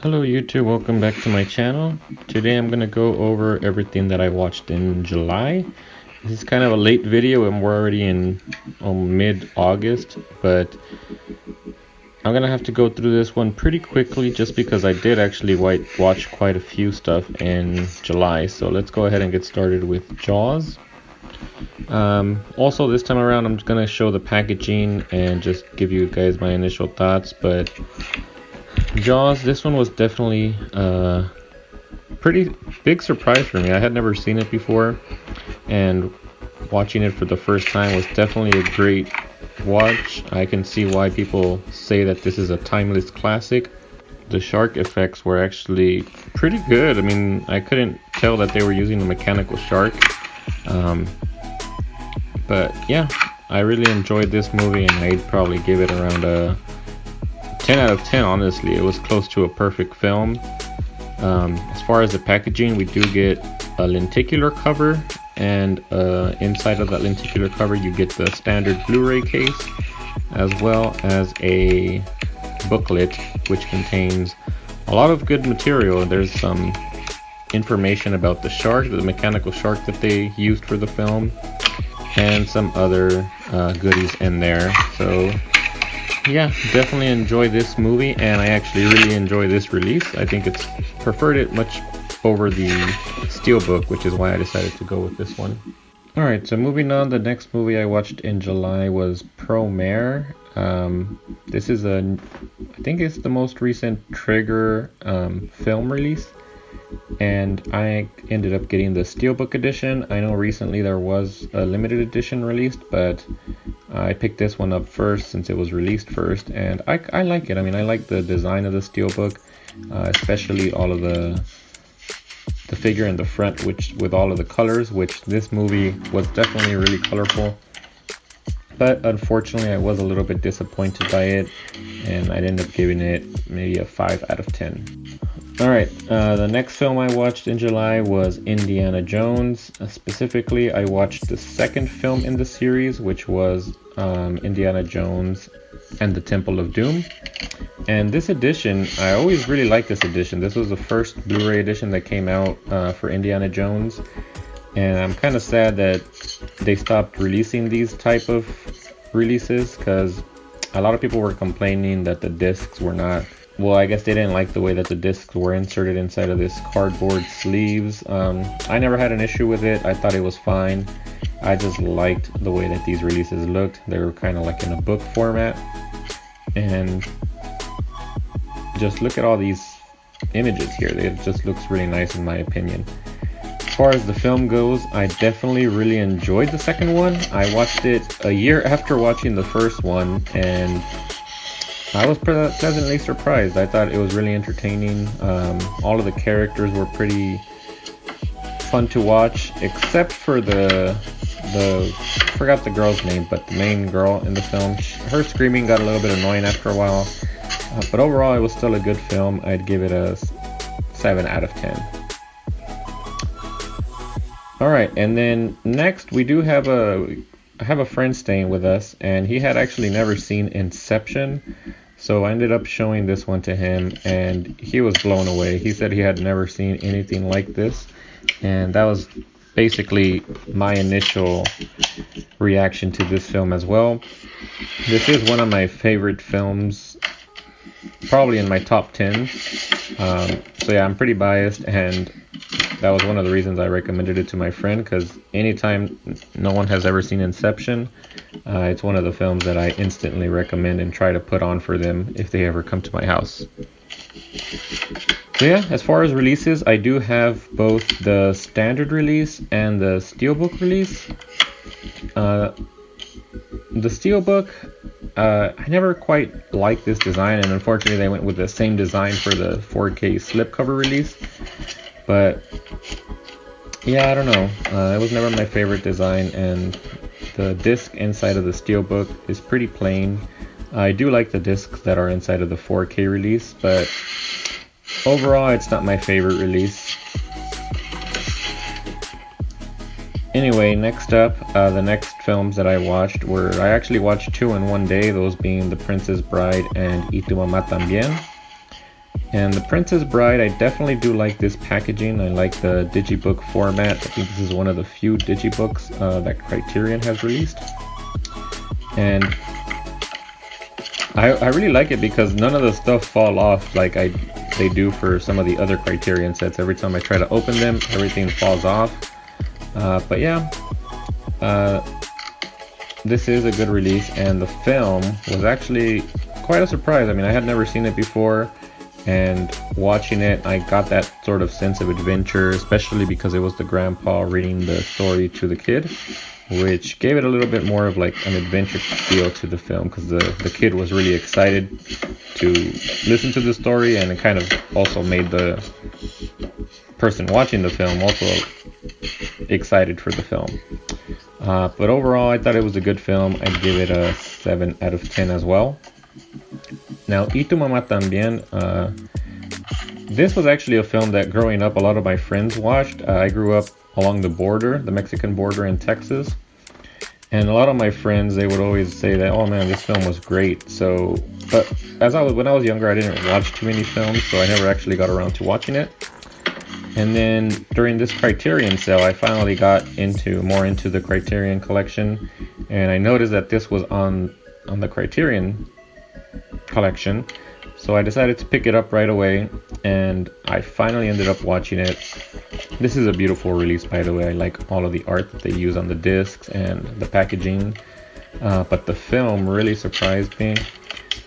Hello YouTube, welcome back to my channel. Today I'm going to go over everything that I watched in July. This is kind of a late video and we're already in mid-August, but I'm going to have to go through this one pretty quickly just because I did actually watch quite a few stuff in July. So let's go ahead and get started with Jaws. Also this time around I'm just going to show the packaging and just give you guys my initial thoughts, but Jaws, this one was definitely a pretty big surprise for me. I had never seen it before, and watching it for the first time was definitely a great watch. I can see why people say that this is a timeless classic. The shark effects were actually pretty good. I mean, I couldn't tell that they were using a mechanical shark. But yeah, I really enjoyed this movie, and I'd probably give it around a 10 out of 10, honestly. It was close to a perfect film. As far as the packaging, we do get a lenticular cover, and inside of that lenticular cover you get the standard Blu-ray case, as well as a booklet which contains a lot of good material. There's some information about the shark, the mechanical shark that they used for the film, and some other goodies in there. So yeah, definitely enjoy this movie, and I actually really enjoy this release. I think it's preferred it much over the Steelbook, which is why I decided to go with this one. Alright, so moving on, the next movie I watched in July was Promare. This is I think it's the most recent Trigger film release, and I ended up getting the Steelbook edition. I know recently there was a limited edition released, but I picked this one up first since it was released first, and I like it. I mean, I like the design of the Steelbook, especially all of the figure in the front, which with all of the colors, which this movie was definitely really colorful. But unfortunately, I was a little bit disappointed by it, and I'd end up giving it maybe a 5 out of 10. Alright, the next film I watched in July was Indiana Jones. Specifically, I watched the second film in the series, which was Indiana Jones and the Temple of Doom. And this edition, I always really liked this edition. This was the first Blu-ray edition that came out for Indiana Jones. And I'm kind of sad that they stopped releasing these type of releases, because a lot of people were complaining that the discs were not, well, I guess they didn't like the way that the discs were inserted inside of this cardboard sleeves. I never had an issue with it. I thought it was fine. I just liked the way that these releases looked. They were kind of like in a book format. And just look at all these images here. It just looks really nice in my opinion. As far as the film goes, I definitely really enjoyed the second one. I watched it a year after watching the first one, and I was pleasantly surprised. I thought it was really entertaining. All of the characters were pretty fun to watch, except for I forgot the girl's name, but the main girl in the film. Her screaming got a little bit annoying after a while. But overall, it was still a good film. I'd give it a 7 out of 10. Alright, and then next we do have I have a friend staying with us, and he had actually never seen Inception. So I ended up showing this one to him, and he was blown away. He said he had never seen anything like this, and that was basically my initial reaction to this film as well. This is one of my favorite films, probably in my top 10. So yeah, I'm pretty biased, and that was one of the reasons I recommended it to my friend, because anytime no one has ever seen Inception, it's one of the films that I instantly recommend and try to put on for them if they ever come to my house. So yeah, as far as releases, I do have both the standard release and the Steelbook release. The Steelbook, I never quite liked this design, and unfortunately they went with the same design for the 4K slipcover release. But yeah, I don't know. It was never my favorite design, and the disc inside of the Steelbook is pretty plain. I do like the discs that are inside of the 4K release, but overall it's not my favorite release. Anyway, next up, the next films that I watched I actually watched two in one day, those being The Princess Bride and Y Tu Mamá También. And The Princess Bride, I definitely do like this packaging. I like the digibook format. I think this is one of the few digibooks that Criterion has released. And I really like it because none of the stuff fall off like they do for some of the other Criterion sets. Every time I try to open them, everything falls off. But yeah, this is a good release, and the film was actually quite a surprise. I mean, I had never seen it before, and watching it, I got that sort of sense of adventure, especially because it was the grandpa reading the story to the kid, which gave it a little bit more of like an adventure feel to the film, because the kid was really excited to listen to the story, and it kind of also made the person watching the film also excited for the film. But overall, I thought it was a good film. I'd give it a 7 out of 10 as well. Now, Y Tu Mamá También, this was actually a film that growing up a lot of my friends watched. I grew up along the border, the Mexican border in Texas, and a lot of my friends, they would always say that, oh man, this film was great. So, but when I was younger, I didn't watch too many films, so I never actually got around to watching it. And then during this Criterion sale, I finally got more into the Criterion collection, and I noticed that this was on the Criterion collection, so I decided to pick it up right away, and I finally ended up watching it. This is a beautiful release, by the way. I like all of the art that they use on the discs and the packaging, but the film really surprised me.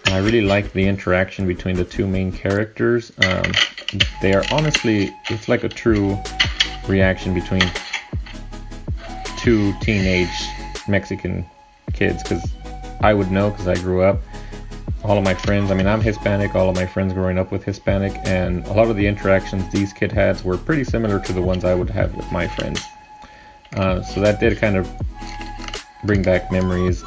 I really like the interaction between the two main characters. They are honestly, it's like a true reaction between two teenage Mexican kids, because I would know, because I grew up. All of my friends, I mean, I'm Hispanic, all of my friends growing up with Hispanic, and a lot of the interactions these kids had were pretty similar to the ones I would have with my friends. So that did kind of bring back memories.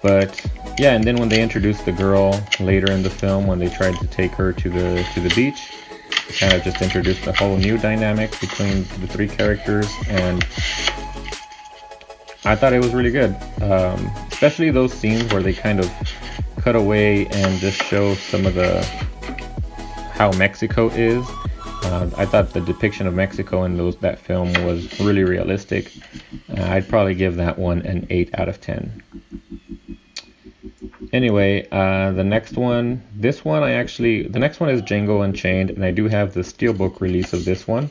But yeah, and then when they introduced the girl later in the film, when they tried to take her to the beach, it kind of just introduced a whole new dynamic between the three characters, and I thought it was really good. Especially those scenes where they kind of cut away and just show some of how Mexico is. I thought the depiction of Mexico in that film was really realistic. I'd probably give that one an 8 out of 10. Anyway, the next one is Django Unchained, and I do have the Steelbook release of this one,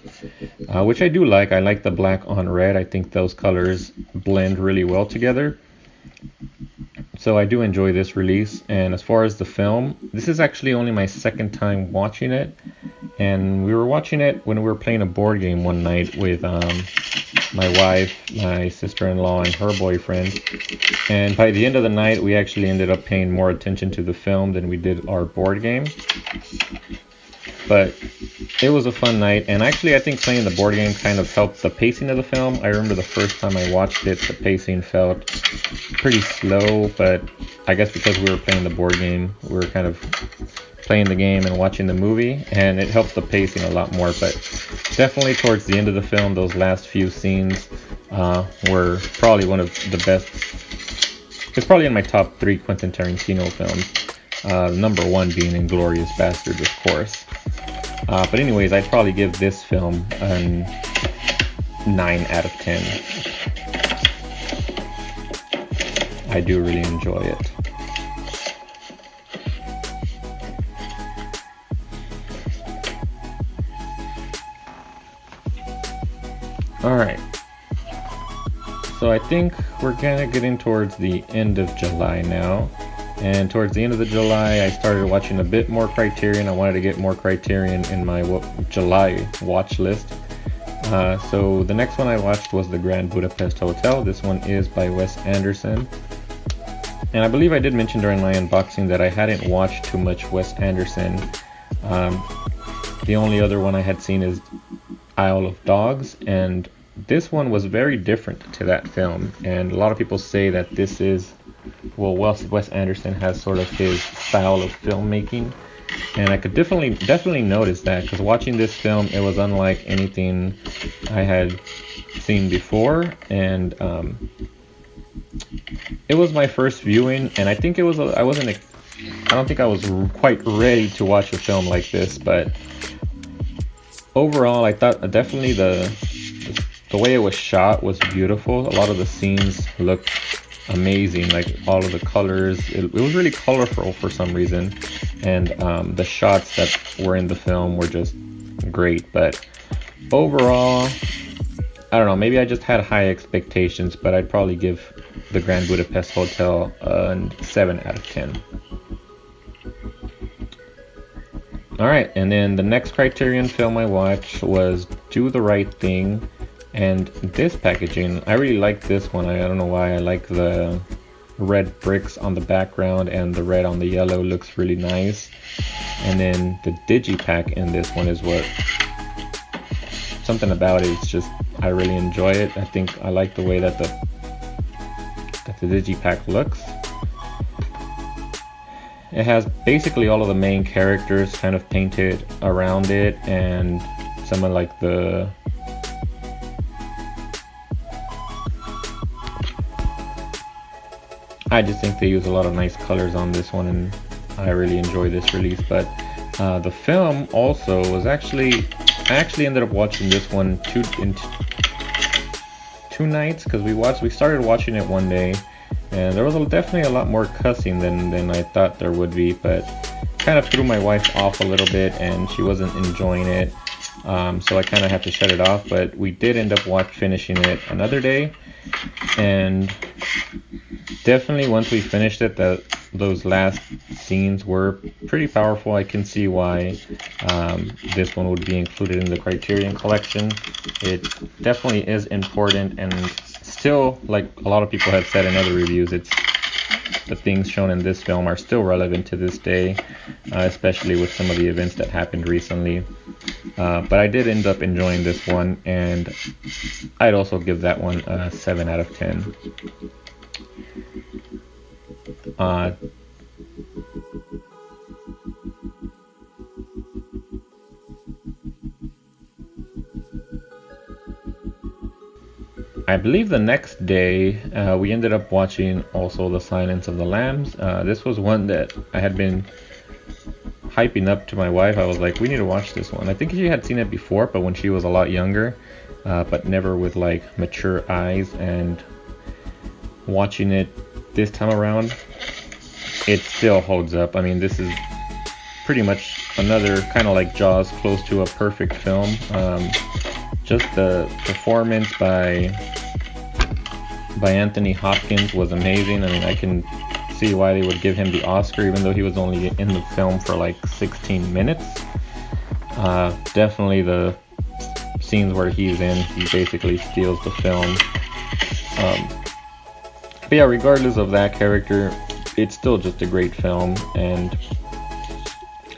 which I do like. I like the black on red. I think those colors blend really well together. So I do enjoy this release. And as far as the film, this is actually only my second time watching it, and we were watching it when we were playing a board game one night with my wife, my sister-in-law, and her boyfriend. And by the end of the night, we actually ended up paying more attention to the film than we did our board game. But it was a fun night, and actually I think playing the board game kind of helped the pacing of the film. I remember the first time I watched it, the pacing felt pretty slow, but I guess because we were playing the board game, we were kind of playing the game and watching the movie, and it helped the pacing a lot more. But definitely towards the end of the film, those last few scenes were probably one of the best. It's probably in my top 3 Quentin Tarantino films, number 1 being Inglourious Basterds, of course. But anyways, I'd probably give this film a 9 out of 10. I do really enjoy it. Alright, so I think we're kind of getting towards the end of July now, and towards the end of the July I started watching a bit more Criterion. I wanted to get more Criterion in my July watch list. So the next one I watched was The Grand Budapest Hotel. This one is by Wes Anderson, and I believe I did mention during my unboxing that I hadn't watched too much Wes Anderson. The only other one I had seen is Isle of Dogs, and this one was very different to that film, and a lot of people say that this is, well, Wes Anderson has sort of his style of filmmaking, and I could definitely notice that, because watching this film, it was unlike anything I had seen before, and it was my first viewing, and I think I wasn't I don't think I was quite ready to watch a film like this, but overall, I thought definitely the way it was shot was beautiful. A lot of the scenes looked amazing, like all of the colors. It was really colorful for some reason, and the shots that were in the film were just great. But overall, I don't know, maybe I just had high expectations, but I'd probably give the Grand Budapest Hotel a 7 out of 10. Alright, and then the next Criterion film I watched was Do the Right Thing, and this packaging, I really like this one. I don't know why. I like the red bricks on the background, and the red on the yellow looks really nice. And then the digipack in this one is what, something about it, it's just, I really enjoy it. I think I like the way that the digipack looks. It has basically all of the main characters kind of painted around it, and some of like the I just think they use a lot of nice colors on this one, and I really enjoy this release. But the film also was I actually ended up watching this one two nights, because we started watching it one day, and there was definitely a lot more cussing than I thought there would be, but kind of threw my wife off a little bit, and she wasn't enjoying it, so I kind of had to shut it off. But we did end up finishing it another day, and definitely once we finished it, those last scenes were pretty powerful. I can see why this one would be included in the Criterion collection. It definitely is important, and still, like a lot of people have said in other reviews, the things shown in this film are still relevant to this day, especially with some of the events that happened recently. But I did end up enjoying this one, and I'd also give that one a 7 out of 10. I believe the next day we ended up watching also The Silence of the Lambs. This was one that I had been hyping up to my wife. I was like, we need to watch this one. I think she had seen it before, but when she was a lot younger, but never with like mature eyes. And watching it this time around, it still holds up. I mean, this is pretty much another kind of like Jaws, close to a perfect film. Just the performance by Anthony Hopkins was amazing. I mean, I can see why they would give him the Oscar, even though he was only in the film for like 16 minutes. Definitely the scenes where he's in, he basically steals the film. But yeah, regardless of that character, it's still just a great film, and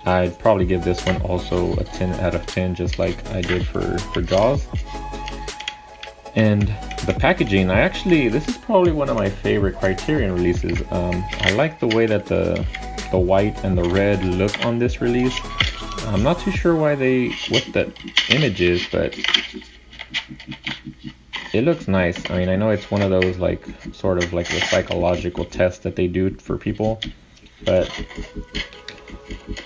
I'd probably give this one also a 10 out of 10, just like I did for Jaws. And the packaging, this is probably one of my favorite Criterion releases. I like the way that the white and the red look on this release. I'm not too sure what the image is, but it looks nice. I mean, I know it's one of those like sort of like the psychological test that they do for people, but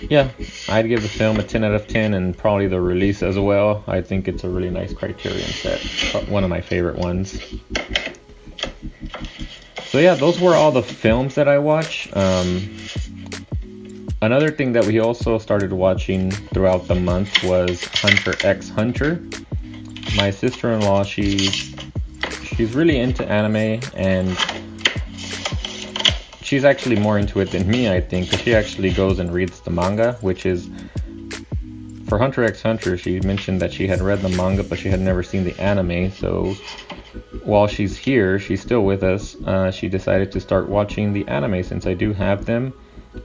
yeah, I'd give the film a 10 out of 10, and probably the release as well. I think it's a really nice Criterion set, one of my favorite ones. So yeah, those were all the films that I watch. Another thing that we also started watching throughout the month was Hunter x Hunter. My sister-in-law, she's really into anime, and she's actually more into it than me, I think, because she actually goes and reads the manga, which is, for Hunter x Hunter, she mentioned that she had read the manga, but she had never seen the anime. So while she's here, she's still with us, she decided to start watching the anime, since I do have them,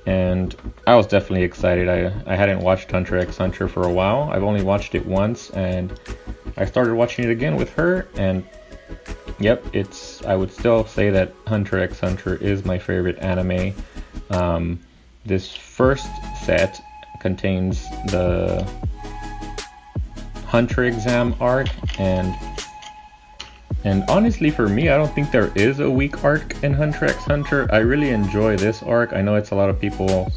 and I was definitely excited. I hadn't watched Hunter x Hunter for a while. I've only watched it once, and I started watching it again with her, and yep, I would still say that Hunter x Hunter is my favorite anime. This first set contains the Hunter exam arc, and And honestly, for me, I don't think there is a weak arc in Hunter x Hunter. I really enjoy this arc. I know it's a lot of people's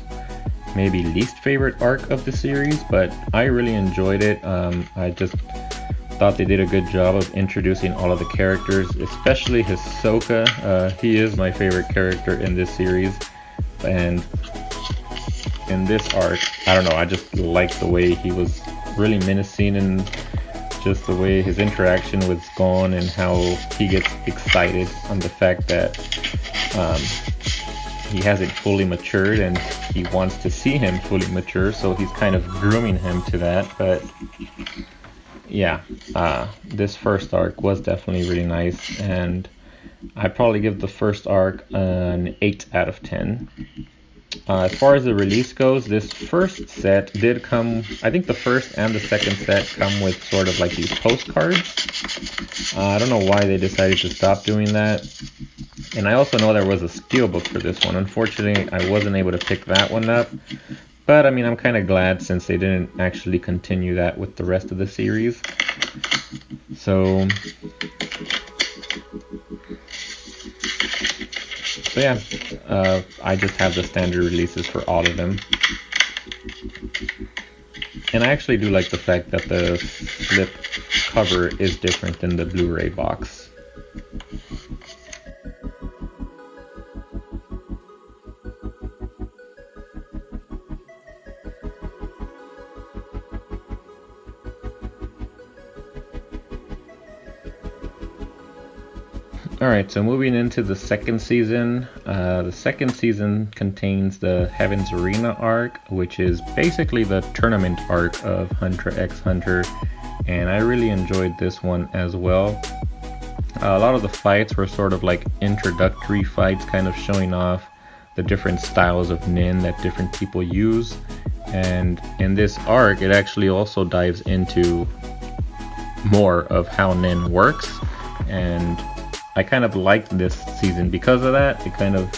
maybe least favorite arc of the series, but I really enjoyed it. I just thought they did a good job of introducing all of the characters, especially Hisoka. He is my favorite character in this series, and in this arc, I don't know, I just liked the way he was really menacing, and just the way his interaction with Gon and how he gets excited on the fact that he hasn't fully matured and he wants to see him fully mature, so he's kind of grooming him to that. But yeah, this first arc was definitely really nice, and I'd probably give the first arc an 8 out of 10. As far as the release goes, this first set did come, I think the first and the second set come with sort of like these postcards. I don't know why they decided to stop doing that. And I also know there was a steelbook for this one. Unfortunately, I wasn't able to pick that one up. But I mean, I'm kind of glad since they didn't actually continue that with the rest of the series. So yeah, I just have the standard releases for all of them. And I actually do like the fact that the slip cover is different than the Blu-ray box. Alright, so moving into the second season. The second season contains the Heaven's Arena arc, which is basically the tournament arc of Hunter x Hunter, and I really enjoyed this one as well. A lot of the fights were sort of like introductory fights, kind of showing off the different styles of nin that different people use. And in this arc, it actually also dives into more of how nin works, and I kind of liked this season because of that. It kind of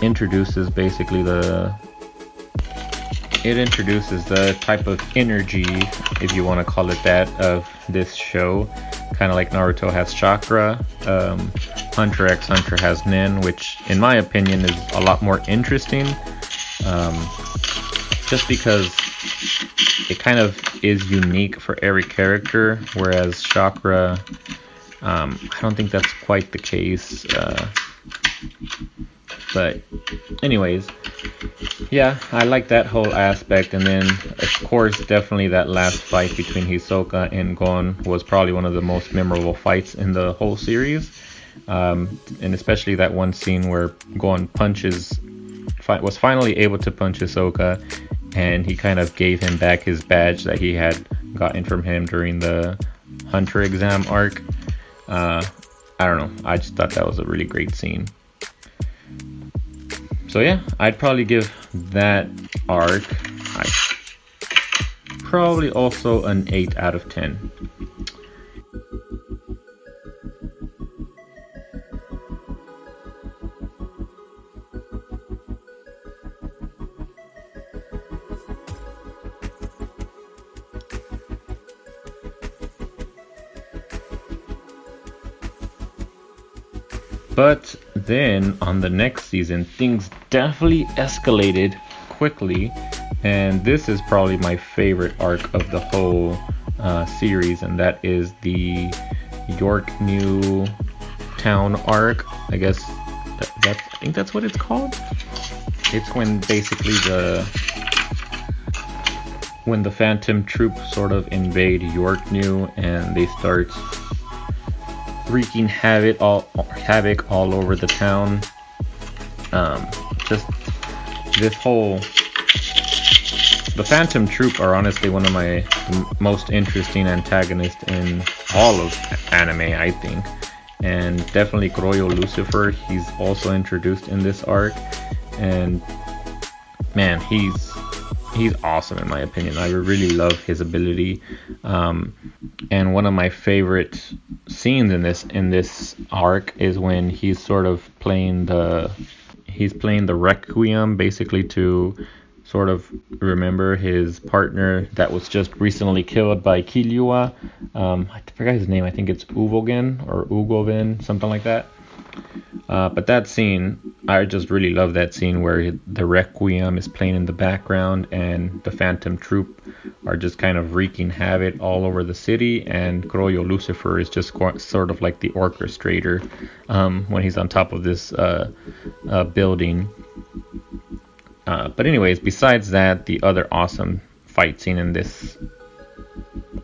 introduces basically the type of energy, if you want to call it that, of this show. Kind of like Naruto has chakra, Hunter x Hunter has nin, which in my opinion is a lot more interesting, just because it kind of is unique for every character, whereas chakra, I don't think that's quite the case, but anyways, yeah, I like that whole aspect. And then of course, definitely that last fight between Hisoka and Gon was probably one of the most memorable fights in the whole series, and especially that one scene where Gon was finally able to punch Hisoka, and he kind of gave him back his badge that he had gotten from him during the Hunter exam arc. I don't know, I just thought that was a really great scene. So yeah, I'd probably give that arc probably also an 8 out of 10. But then on the next season, things definitely escalated quickly, and this is probably my favorite arc of the whole series, and that is the York New Town arc. I guess I think that's what it's called. It's when basically when the Phantom Troop sort of invade York New, and they start wreaking havoc all over the town. Just this whole, the Phantom Troop are honestly one of my most interesting antagonists in all of anime, I think, and definitely Kuroyo Lucifer. He's also introduced in this arc, and man, he's awesome in my opinion. I really love his ability, and one of my favorite scenes in this arc is when he's sort of playing the Requiem, basically to sort of remember his partner that was just recently killed by Killua. I forgot his name. I think it's Uvogin or Ugovin, something like that. But that scene, I just really love that scene where the Requiem is playing in the background and the Phantom Troop are just kind of wreaking havoc all over the city, and Croyo Lucifer is just sort of like the orchestrator when he's on top of this building. But anyways, besides that, the other awesome fight scene in this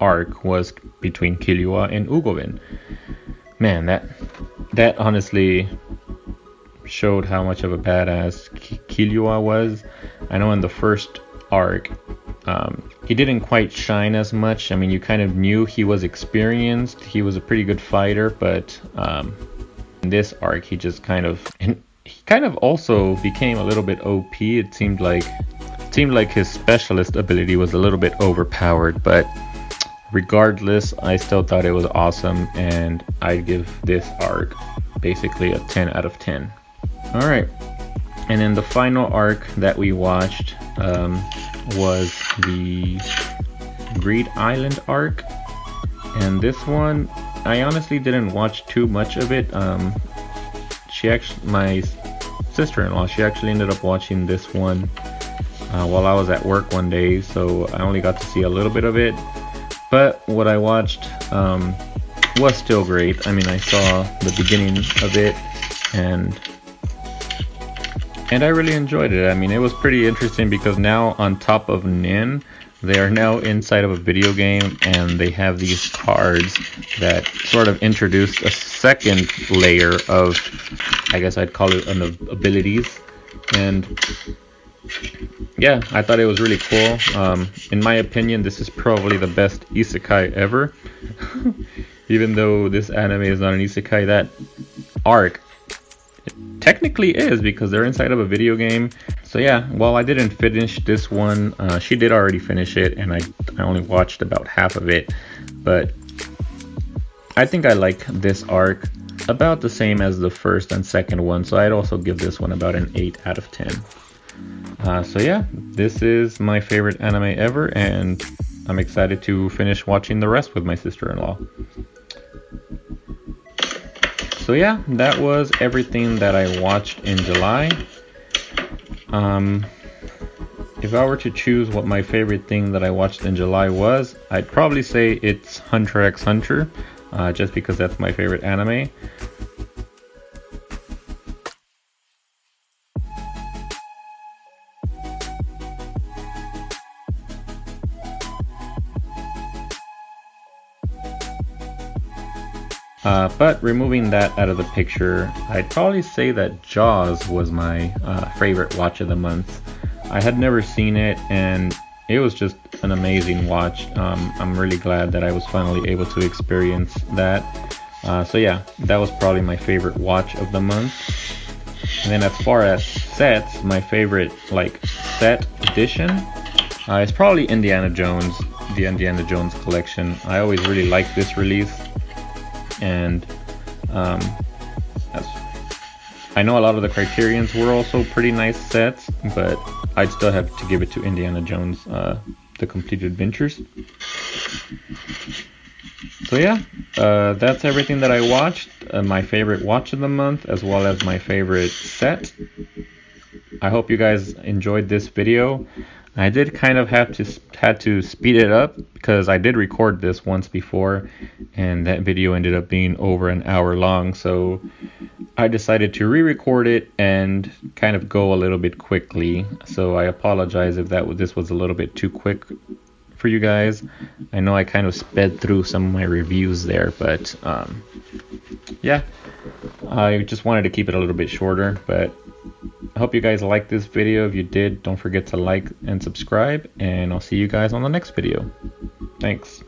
arc was between Killua and Ugovin. Man, that honestly showed how much of a badass Killua was. I know in the first arc, he didn't quite shine as much. I mean, you kind of knew he was experienced. He was a pretty good fighter, but in this arc, he kind of also became a little bit OP. It seemed like his specialist ability was a little bit overpowered, but regardless, I still thought it was awesome, and I'd give this arc basically a 10 out of 10. Alright, and then the final arc that we watched was the Greed Island arc, and this one, I honestly didn't watch too much of it. My sister-in-law, she actually ended up watching this one while I was at work one day, so I only got to see a little bit of it. But what I watched was still great. I mean, I saw the beginning of it, and I really enjoyed it. I mean, it was pretty interesting because now on top of Nin, they are now inside of a video game, and they have these cards that sort of introduce a second layer of, I guess I'd call it, abilities. And yeah, I thought it was really cool. In my opinion, this is probably the best isekai ever. Even though this anime is not an isekai, that arc technically is, because they're inside of a video game. So yeah, while I didn't finish this one, she did already finish it, and I only watched about half of it. But I think I like this arc about the same as the first and second one, so I'd also give this one about an 8 out of 10. So yeah, this is my favorite anime ever, and I'm excited to finish watching the rest with my sister-in-law. So yeah, that was everything that I watched in July. If I were to choose what my favorite thing that I watched in July was, I'd probably say it's Hunter x Hunter, just because that's my favorite anime. But removing that out of the picture, I'd probably say that Jaws was my favorite watch of the month. I had never seen it, and it was just an amazing watch. I'm really glad that I was finally able to experience that. So yeah, that was probably my favorite watch of the month. And then as far as sets, my favorite set edition is probably Indiana Jones, the Indiana Jones collection. I always really liked this release. And I know a lot of the Criterions were also pretty nice sets, but I'd still have to give it to Indiana Jones, The Complete Adventures. So yeah, that's everything that I watched, my favorite watch of the month, as well as my favorite set. I hope you guys enjoyed this video. I did kind of had to speed it up because I did record this once before, and that video ended up being over an hour long, so I decided to re-record it and kind of go a little bit quickly. So I apologize if this was a little bit too quick for you guys. I know I kind of sped through some of my reviews there, but yeah, I just wanted to keep it a little bit shorter. But I hope you guys liked this video. If you did, don't forget to like and subscribe, and I'll see you guys on the next video. Thanks.